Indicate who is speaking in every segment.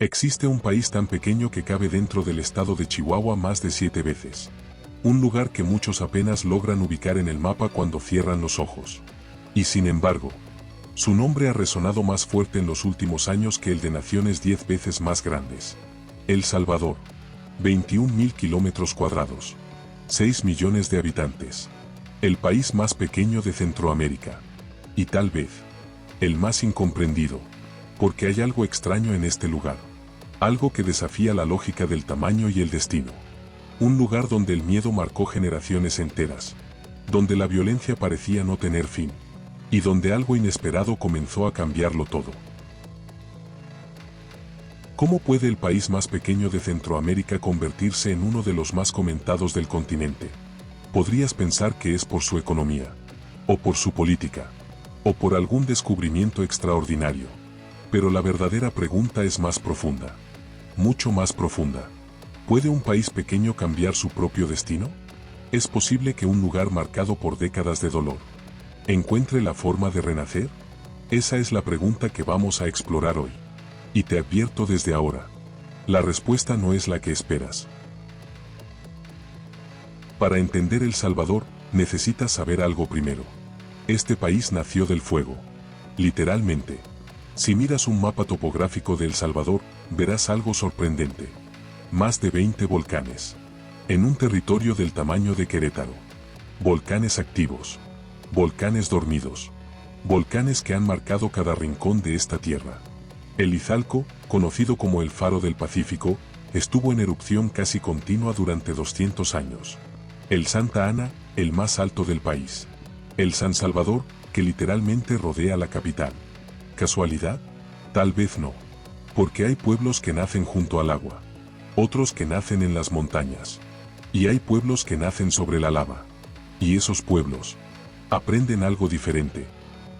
Speaker 1: Existe un país tan pequeño que cabe dentro del estado de Chihuahua más de 7 veces. Un lugar que muchos apenas logran ubicar en el mapa cuando cierran los ojos. Y sin embargo, su nombre ha resonado más fuerte en los últimos años que el de naciones 10 veces más grandes. El Salvador. 21.000 kilómetros cuadrados. 6 millones de habitantes. El país más pequeño de Centroamérica. Y tal vez, el más incomprendido. Porque hay algo extraño en este lugar. Algo que desafía la lógica del tamaño y el destino. Un lugar donde el miedo marcó generaciones enteras. Donde la violencia parecía no tener fin. Y donde algo inesperado comenzó a cambiarlo todo. ¿Cómo puede el país más pequeño de Centroamérica convertirse en uno de los más comentados del continente? Podrías pensar que es por su economía, o por su política, o por algún descubrimiento extraordinario. Pero la verdadera pregunta es más profunda. Mucho más profunda. ¿Puede un país pequeño cambiar su propio destino? ¿Es posible que un lugar marcado por décadas de dolor encuentre la forma de renacer? Esa es la pregunta que vamos a explorar hoy. Y te advierto desde ahora. La respuesta no es la que esperas. Para entender El Salvador, necesitas saber algo primero. Este país nació del fuego. Literalmente. Si miras un mapa topográfico de El Salvador, verás algo sorprendente. Más de 20 volcanes. En un territorio del tamaño de Querétaro. Volcanes activos. Volcanes dormidos. Volcanes que han marcado cada rincón de esta tierra. El Izalco, conocido como el Faro del Pacífico, estuvo en erupción casi continua durante 200 años. El Santa Ana, el más alto del país. El San Salvador, que literalmente rodea la capital. ¿Casualidad? Tal vez no. Porque hay pueblos que nacen junto al agua. Otros que nacen en las montañas. Y hay pueblos que nacen sobre la lava. Y esos pueblos aprenden algo diferente.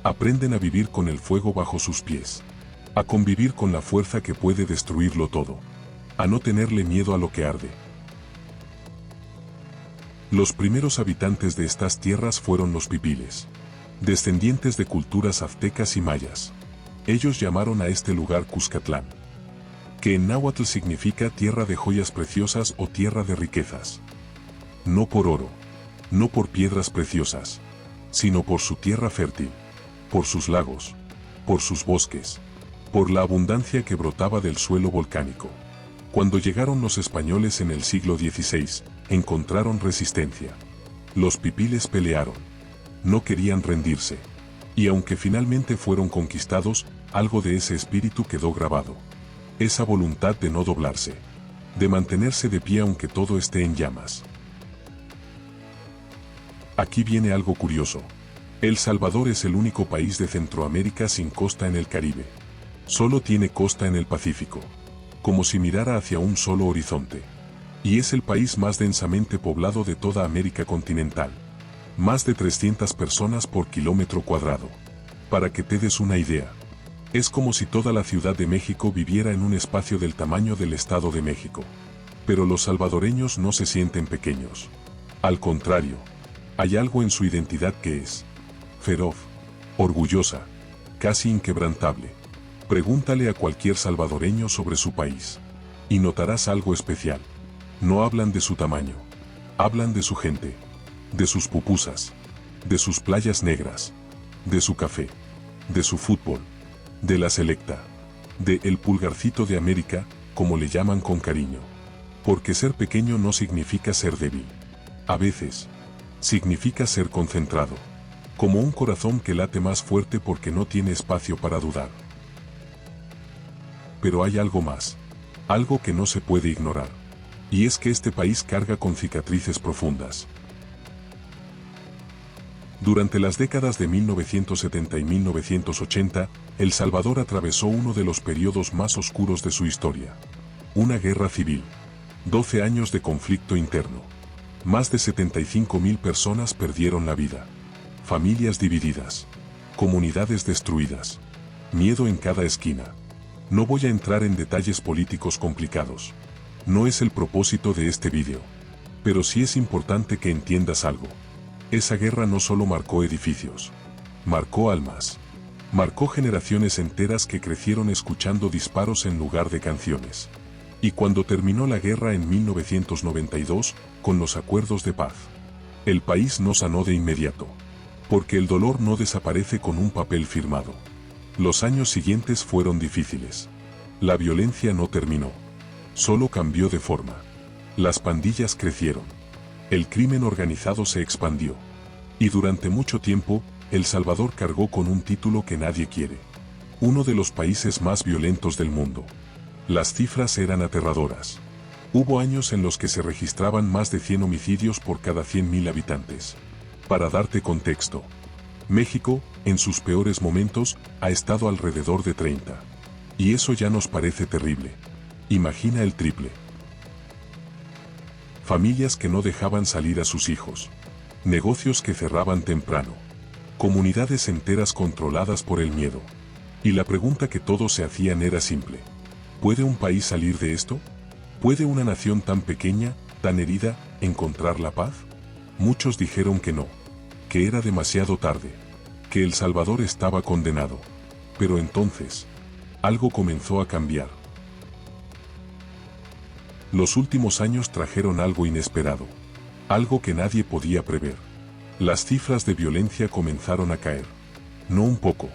Speaker 1: Aprenden a vivir con el fuego bajo sus pies. A convivir con la fuerza que puede destruirlo todo. A no tenerle miedo a lo que arde. Los primeros habitantes de estas tierras fueron los pipiles. Descendientes de culturas aztecas y mayas. Ellos llamaron a este lugar Cuscatlán, que en náhuatl significa tierra de joyas preciosas o tierra de riquezas. No por oro, no por piedras preciosas, sino por su tierra fértil, por sus lagos, por sus bosques, por la abundancia que brotaba del suelo volcánico. Cuando llegaron los españoles en el siglo XVI, encontraron resistencia. Los pipiles pelearon. No querían rendirse. Y aunque finalmente fueron conquistados, algo de ese espíritu quedó grabado. Esa voluntad de no doblarse. De mantenerse de pie aunque todo esté en llamas. Aquí viene algo curioso. El Salvador es el único país de Centroamérica sin costa en el Caribe. Solo tiene costa en el Pacífico. Como si mirara hacia un solo horizonte. Y es el país más densamente poblado de toda América continental. Más de 300 personas por kilómetro cuadrado. Para que te des una idea. Es como si toda la Ciudad de México viviera en un espacio del tamaño del Estado de México. Pero los salvadoreños no se sienten pequeños. Al contrario, hay algo en su identidad que es feroz, orgullosa, casi inquebrantable. Pregúntale a cualquier salvadoreño sobre su país. Y notarás algo especial. No hablan de su tamaño. Hablan de su gente. De sus pupusas, de sus playas negras, de su café, de su fútbol, de la selecta, de el pulgarcito de América, como le llaman con cariño. Porque ser pequeño no significa ser débil. A veces, significa ser concentrado, como un corazón que late más fuerte porque no tiene espacio para dudar. Pero hay algo más, algo que no se puede ignorar. Y es que este país carga con cicatrices profundas. Durante las décadas de 1970 y 1980, El Salvador atravesó uno de los periodos más oscuros de su historia. Una guerra civil. 12 años de conflicto interno. Más de 75.000 personas perdieron la vida. Familias divididas. Comunidades destruidas. Miedo en cada esquina. No voy a entrar en detalles políticos complicados. No es el propósito de este vídeo. Pero sí es importante que entiendas algo. Esa guerra no solo marcó edificios, marcó almas. Marcó generaciones enteras que crecieron escuchando disparos en lugar de canciones. Y cuando terminó la guerra en 1992, con los acuerdos de paz, el país no sanó de inmediato. Porque el dolor no desaparece con un papel firmado. Los años siguientes fueron difíciles. La violencia no terminó. Solo cambió de forma. Las pandillas crecieron. El crimen organizado se expandió. Y durante mucho tiempo, El Salvador cargó con un título que nadie quiere. Uno de los países más violentos del mundo. Las cifras eran aterradoras. Hubo años en los que se registraban más de 100 homicidios por cada 100.000 habitantes. Para darte contexto, México, en sus peores momentos, ha estado alrededor de 30. Y eso ya nos parece terrible. Imagina el triple. Familias que no dejaban salir a sus hijos. Negocios que cerraban temprano. Comunidades enteras controladas por el miedo. Y la pregunta que todos se hacían era simple. ¿Puede un país salir de esto? ¿Puede una nación tan pequeña, tan herida, encontrar la paz? Muchos dijeron que no. Que era demasiado tarde. Que El Salvador estaba condenado. Pero entonces, algo comenzó a cambiar. Los últimos años trajeron algo inesperado. Algo que nadie podía prever. Las cifras de violencia comenzaron a caer. No un poco.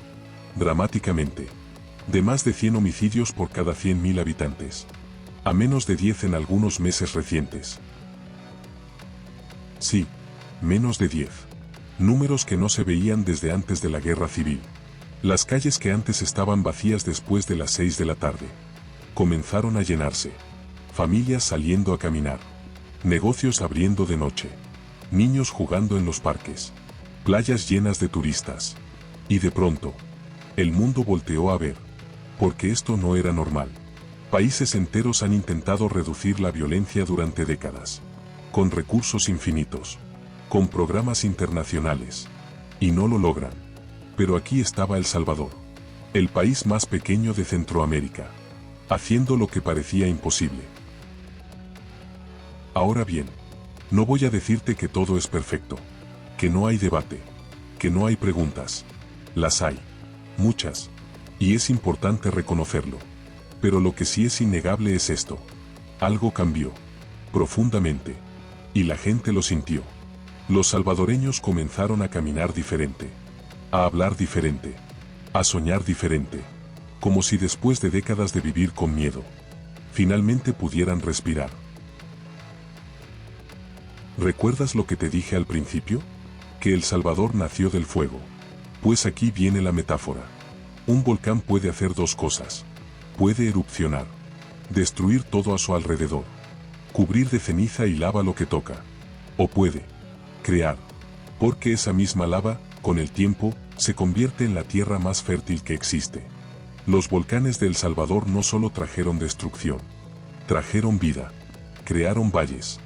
Speaker 1: Dramáticamente. De más de 100 homicidios por cada 100.000 habitantes. A menos de 10 en algunos meses recientes. Sí, menos de 10. Números que no se veían desde antes de la guerra civil. Las calles que antes estaban vacías después de las 6 de la tarde. Comenzaron a llenarse. Familias saliendo a caminar. Negocios abriendo de noche. Niños jugando en los parques. Playas llenas de turistas. Y de pronto, el mundo volteó a ver. Porque esto no era normal. Países enteros han intentado reducir la violencia durante décadas. Con recursos infinitos. Con programas internacionales. Y no lo logran. Pero aquí estaba El Salvador. El país más pequeño de Centroamérica. Haciendo lo que parecía imposible. Ahora bien, no voy a decirte que todo es perfecto. Que no hay debate. Que no hay preguntas. Las hay. Muchas. Y es importante reconocerlo. Pero lo que sí es innegable es esto. Algo cambió. Profundamente. Y la gente lo sintió. Los salvadoreños comenzaron a caminar diferente. A hablar diferente. A soñar diferente. Como si después de décadas de vivir con miedo, finalmente pudieran respirar. ¿Recuerdas lo que te dije al principio? Que El Salvador nació del fuego. Pues aquí viene la metáfora. Un volcán puede hacer dos cosas. Puede erupcionar. Destruir todo a su alrededor. Cubrir de ceniza y lava lo que toca. O puede crear. Porque esa misma lava, con el tiempo, se convierte en la tierra más fértil que existe. Los volcanes de El Salvador no solo trajeron destrucción. Trajeron vida. Crearon valles.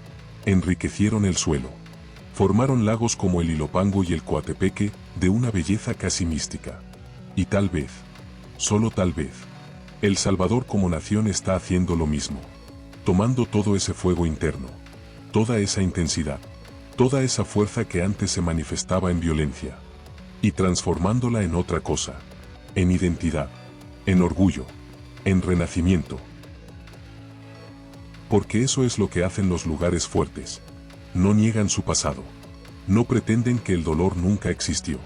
Speaker 1: Enriquecieron el suelo. Formaron lagos como el Ilopango y el Coatepeque, de una belleza casi mística. Y tal vez, solo tal vez, El Salvador como nación está haciendo lo mismo. Tomando todo ese fuego interno. Toda esa intensidad. Toda esa fuerza que antes se manifestaba en violencia. Y transformándola en otra cosa. En identidad. En orgullo. En renacimiento. Porque eso es lo que hacen los lugares fuertes. No niegan su pasado. No pretenden que el dolor nunca existió.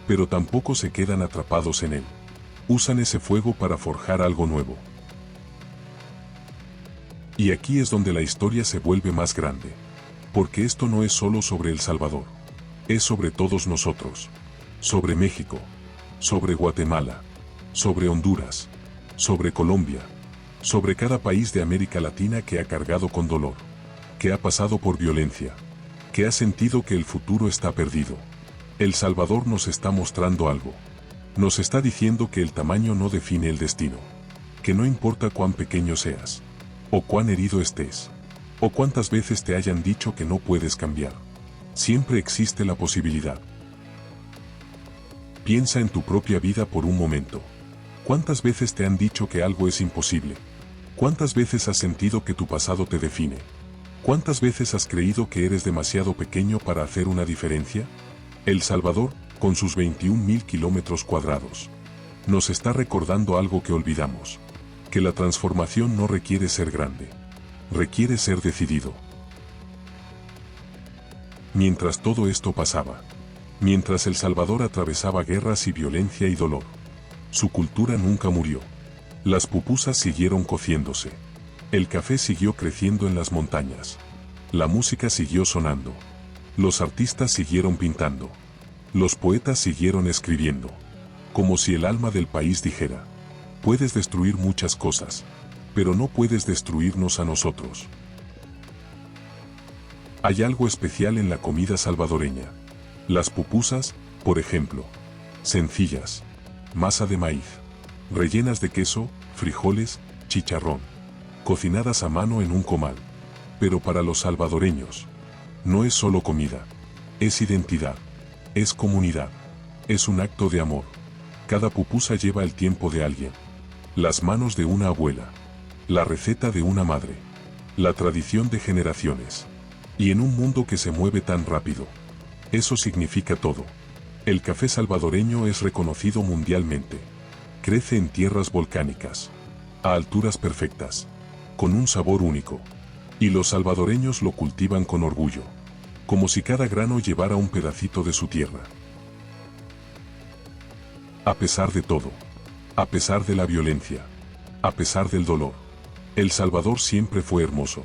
Speaker 1: Pero tampoco se quedan atrapados en él. Usan ese fuego para forjar algo nuevo. Y aquí es donde la historia se vuelve más grande. Porque esto no es solo sobre El Salvador. Es sobre todos nosotros. Sobre México. Sobre Guatemala. Sobre Honduras. Sobre Colombia. Sobre cada país de América Latina que ha cargado con dolor. Que ha pasado por violencia. Que ha sentido que el futuro está perdido. El Salvador nos está mostrando algo. Nos está diciendo que el tamaño no define el destino. Que no importa cuán pequeño seas. O cuán herido estés. O cuántas veces te hayan dicho que no puedes cambiar. Siempre existe la posibilidad. Piensa en tu propia vida por un momento. ¿Cuántas veces te han dicho que algo es imposible? ¿Cuántas veces has sentido que tu pasado te define? ¿Cuántas veces has creído que eres demasiado pequeño para hacer una diferencia? El Salvador, con sus 21.000 kilómetros cuadrados, nos está recordando algo que olvidamos. Que la transformación no requiere ser grande. Requiere ser decidido. Mientras todo esto pasaba, mientras El Salvador atravesaba guerras y violencia y dolor, su cultura nunca murió. Las pupusas siguieron cociéndose. El café siguió creciendo en las montañas. La música siguió sonando. Los artistas siguieron pintando. Los poetas siguieron escribiendo. Como si el alma del país dijera: puedes destruir muchas cosas, pero no puedes destruirnos a nosotros. Hay algo especial en la comida salvadoreña. Las pupusas, por ejemplo, sencillas, masa de maíz, rellenas de queso, frijoles, chicharrón, cocinadas a mano en un comal. Pero para los salvadoreños, no es solo comida, es identidad, es comunidad, es un acto de amor. Cada pupusa lleva el tiempo de alguien, las manos de una abuela, la receta de una madre, la tradición de generaciones. Y en un mundo que se mueve tan rápido, eso significa todo. El café salvadoreño es reconocido mundialmente. Crece en tierras volcánicas, a alturas perfectas, con un sabor único. Y los salvadoreños lo cultivan con orgullo, como si cada grano llevara un pedacito de su tierra. A pesar de todo, a pesar de la violencia, a pesar del dolor, El Salvador siempre fue hermoso.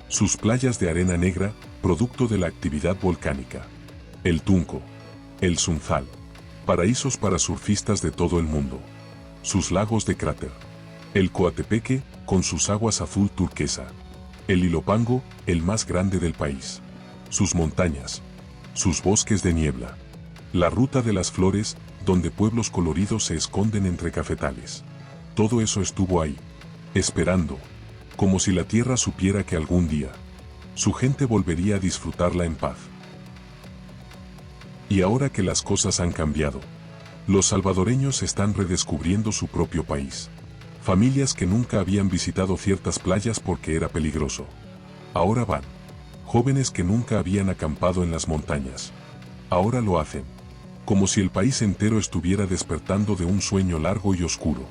Speaker 1: Sus playas de arena negra, producto de la actividad volcánica. El Tunco, el Sunzal, paraísos para surfistas de todo el mundo. Sus lagos de cráter. El Coatepeque, con sus aguas azul turquesa. El Ilopango, el más grande del país. Sus montañas. Sus bosques de niebla. La ruta de las flores, donde pueblos coloridos se esconden entre cafetales. Todo eso estuvo ahí, esperando, como si la tierra supiera que algún día su gente volvería a disfrutarla en paz. Y ahora que las cosas han cambiado, los salvadoreños están redescubriendo su propio país. Familias que nunca habían visitado ciertas playas porque era peligroso, ahora van. Jóvenes que nunca habían acampado en las montañas, ahora lo hacen. Como si el país entero estuviera despertando de un sueño largo y oscuro.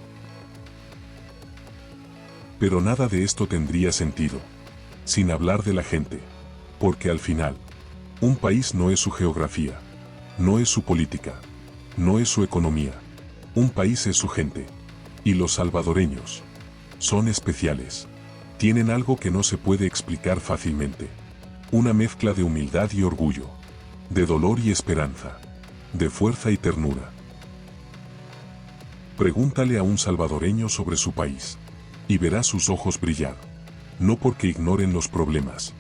Speaker 1: Pero nada de esto tendría sentido sin hablar de la gente. Porque al final, un país no es su geografía, no es su política, no es su economía. Un país es su gente. Y los salvadoreños son especiales. Tienen algo que no se puede explicar fácilmente. Una mezcla de humildad y orgullo, de dolor y esperanza, de fuerza y ternura. Pregúntale a un salvadoreño sobre su país, y verás sus ojos brillar. No porque ignoren los problemas,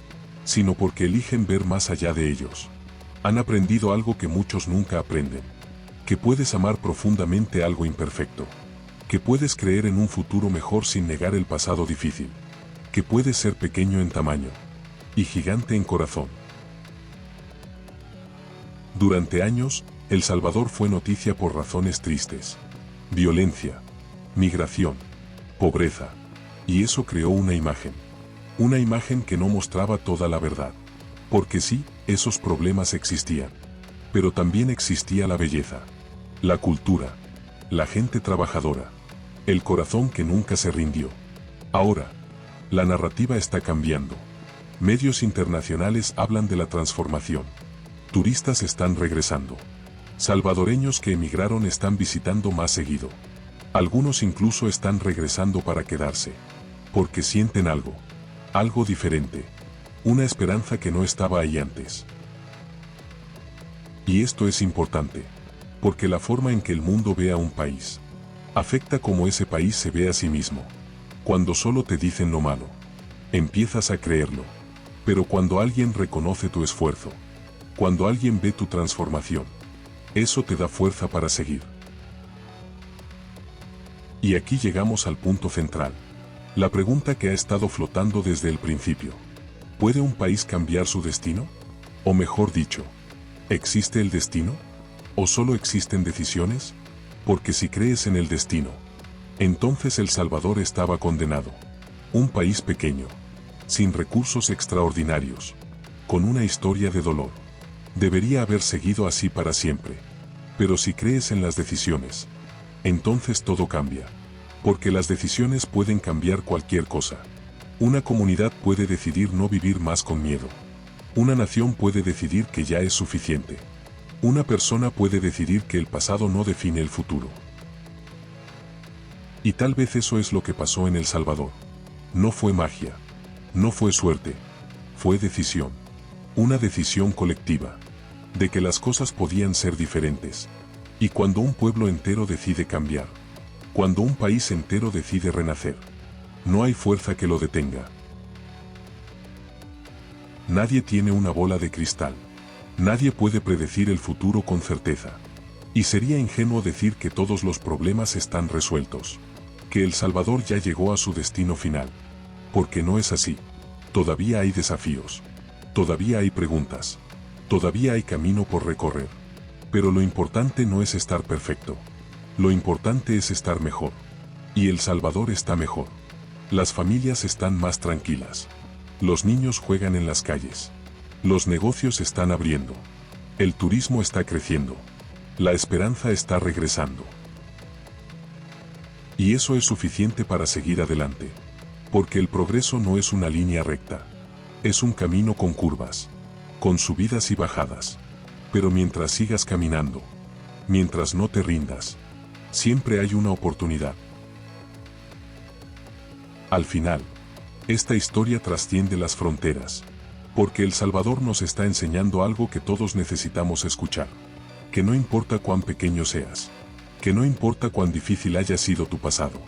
Speaker 1: sino porque eligen ver más allá de ellos. Han aprendido algo que muchos nunca aprenden. Que puedes amar profundamente algo imperfecto. Que puedes creer en un futuro mejor sin negar el pasado difícil. Que puedes ser pequeño en tamaño y gigante en corazón. Durante años, El Salvador fue noticia por razones tristes. Violencia, migración, pobreza. Y eso creó una imagen. Una imagen que no mostraba toda la verdad. Porque sí, esos problemas existían. Pero también existía la belleza, la cultura, la gente trabajadora, el corazón que nunca se rindió. Ahora, la narrativa está cambiando. Medios internacionales hablan de la transformación. Turistas están regresando. Salvadoreños que emigraron están visitando más seguido. Algunos incluso están regresando para quedarse. Porque sienten algo. Algo diferente. Una esperanza que no estaba ahí antes. Y esto es importante. Porque la forma en que el mundo ve a un país afecta cómo ese país se ve a sí mismo. Cuando solo te dicen lo malo, empiezas a creerlo. Pero cuando alguien reconoce tu esfuerzo, cuando alguien ve tu transformación, eso te da fuerza para seguir. Y aquí llegamos al punto central. La pregunta que ha estado flotando desde el principio. ¿Puede un país cambiar su destino? O mejor dicho, ¿existe el destino? ¿O solo existen decisiones? Porque si crees en el destino, entonces El Salvador estaba condenado. Un país pequeño, sin recursos extraordinarios, con una historia de dolor. Debería haber seguido así para siempre. Pero si crees en las decisiones, entonces todo cambia. Porque las decisiones pueden cambiar cualquier cosa. Una comunidad puede decidir no vivir más con miedo. Una nación puede decidir que ya es suficiente. Una persona puede decidir que el pasado no define el futuro. Y tal vez eso es lo que pasó en El Salvador. No fue magia. No fue suerte. Fue decisión. Una decisión colectiva. De que las cosas podían ser diferentes. Y cuando un pueblo entero decide cambiar. Cuando un país entero decide renacer. No hay fuerza que lo detenga. Nadie tiene una bola de cristal. Nadie puede predecir el futuro con certeza. Y sería ingenuo decir que todos los problemas están resueltos. Que El Salvador ya llegó a su destino final. Porque no es así. Todavía hay desafíos. Todavía hay preguntas. Todavía hay camino por recorrer. Pero lo importante no es estar perfecto. Lo importante es estar mejor. Y El Salvador está mejor. Las familias están más tranquilas. Los niños juegan en las calles. Los negocios están abriendo. El turismo está creciendo. La esperanza está regresando. Y eso es suficiente para seguir adelante. Porque el progreso no es una línea recta. Es un camino con curvas. Con subidas y bajadas. Pero mientras sigas caminando. Mientras no te rindas. Siempre hay una oportunidad. Al final, esta historia trasciende las fronteras. Porque El Salvador nos está enseñando algo que todos necesitamos escuchar. Que no importa cuán pequeño seas. Que no importa cuán difícil haya sido tu pasado.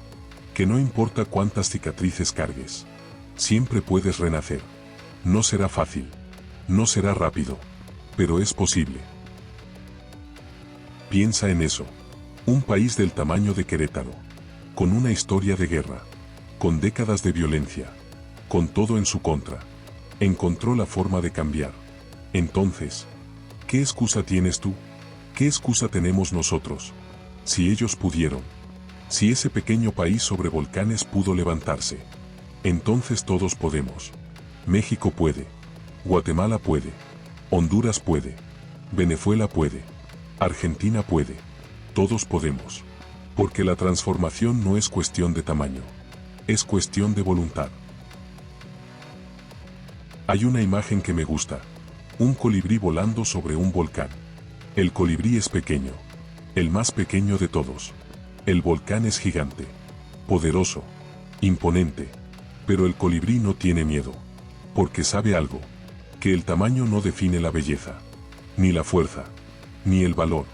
Speaker 1: Que no importa cuántas cicatrices cargues. Siempre puedes renacer. No será fácil. No será rápido. Pero es posible. Piensa en eso. Un país del tamaño de Querétaro. Con una historia de guerra. Con décadas de violencia. Con todo en su contra. Encontró la forma de cambiar. Entonces, ¿qué excusa tienes tú? ¿Qué excusa tenemos nosotros? Si ellos pudieron. Si ese pequeño país sobre volcanes pudo levantarse. Entonces todos podemos. México puede. Guatemala puede. Honduras puede. Venezuela puede. Argentina puede. Todos podemos. Porque la transformación no es cuestión de tamaño. Es cuestión de voluntad. Hay una imagen que me gusta. Un colibrí volando sobre un volcán. El colibrí es pequeño. El más pequeño de todos. El volcán es gigante. Poderoso. Imponente. Pero el colibrí no tiene miedo. Porque sabe algo. Que el tamaño no define la belleza. Ni la fuerza. Ni el valor.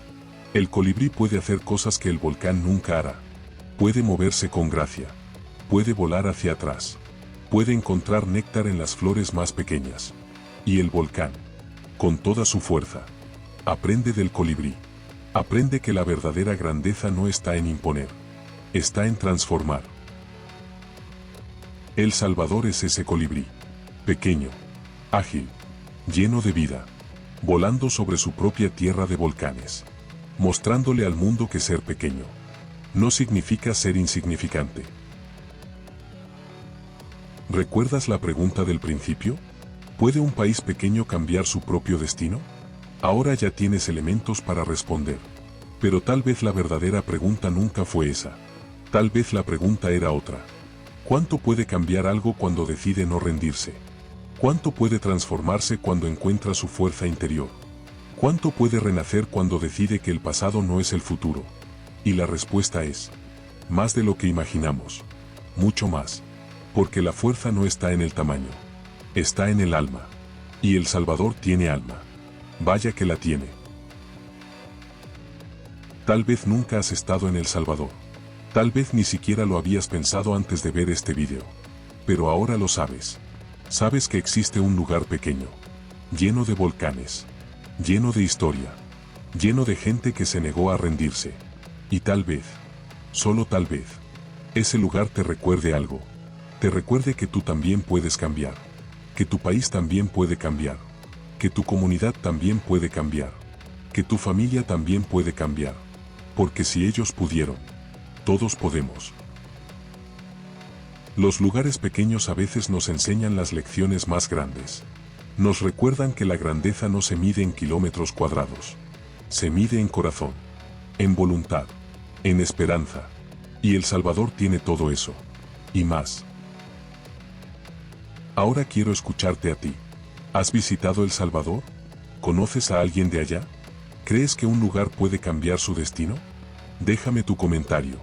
Speaker 1: El colibrí puede hacer cosas que el volcán nunca hará. Puede moverse con gracia. Puede volar hacia atrás. Puede encontrar néctar en las flores más pequeñas. Y el volcán, con toda su fuerza, aprende del colibrí. Aprende que la verdadera grandeza no está en imponer. Está en transformar. El Salvador es ese colibrí. Pequeño. Ágil. Lleno de vida. Volando sobre su propia tierra de volcanes. Mostrándole al mundo que ser pequeño no significa ser insignificante. ¿Recuerdas la pregunta del principio? ¿Puede un país pequeño cambiar su propio destino? Ahora ya tienes elementos para responder. Pero tal vez la verdadera pregunta nunca fue esa. Tal vez la pregunta era otra. ¿Cuánto puede cambiar algo cuando decide no rendirse? ¿Cuánto puede transformarse cuando encuentra su fuerza interior? ¿Cuánto puede renacer cuando decide que el pasado no es el futuro? Y la respuesta es: más de lo que imaginamos. Mucho más. Porque la fuerza no está en el tamaño. Está en el alma. Y El Salvador tiene alma. Vaya que la tiene. Tal vez nunca has estado en El Salvador. Tal vez ni siquiera lo habías pensado antes de ver este video. Pero ahora lo sabes. Sabes que existe un lugar pequeño. Lleno de volcanes. Lleno de historia. Lleno de gente que se negó a rendirse. Y tal vez, solo tal vez, ese lugar te recuerde algo. Te recuerde que tú también puedes cambiar. Que tu país también puede cambiar. Que tu comunidad también puede cambiar. Que tu familia también puede cambiar. Porque si ellos pudieron, todos podemos. Los lugares pequeños a veces nos enseñan las lecciones más grandes. Nos recuerdan que la grandeza no se mide en kilómetros cuadrados. Se mide en corazón. En voluntad. en esperanza. Y El Salvador tiene todo eso. Y más. Ahora quiero escucharte a ti. ¿Has visitado El Salvador? ¿Conoces a alguien de allá? ¿Crees que un lugar puede cambiar su destino? Déjame tu comentario.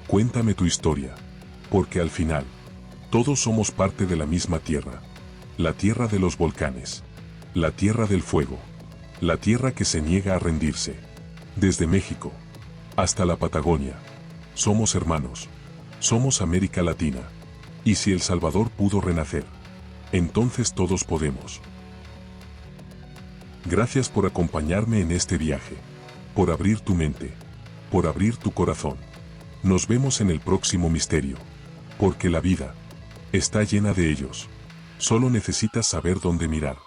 Speaker 1: Cuéntame tu historia. Porque al final, todos somos parte de la misma tierra. La tierra de los volcanes. La tierra del fuego. La tierra que se niega a rendirse. Desde México hasta la Patagonia. Somos hermanos. Somos América Latina. Y si El Salvador pudo renacer, entonces todos podemos. Gracias por acompañarme en este viaje. Por abrir tu mente. Por abrir tu corazón. Nos vemos en el próximo misterio. Porque la vida está llena de ellos. Solo necesitas saber dónde mirar.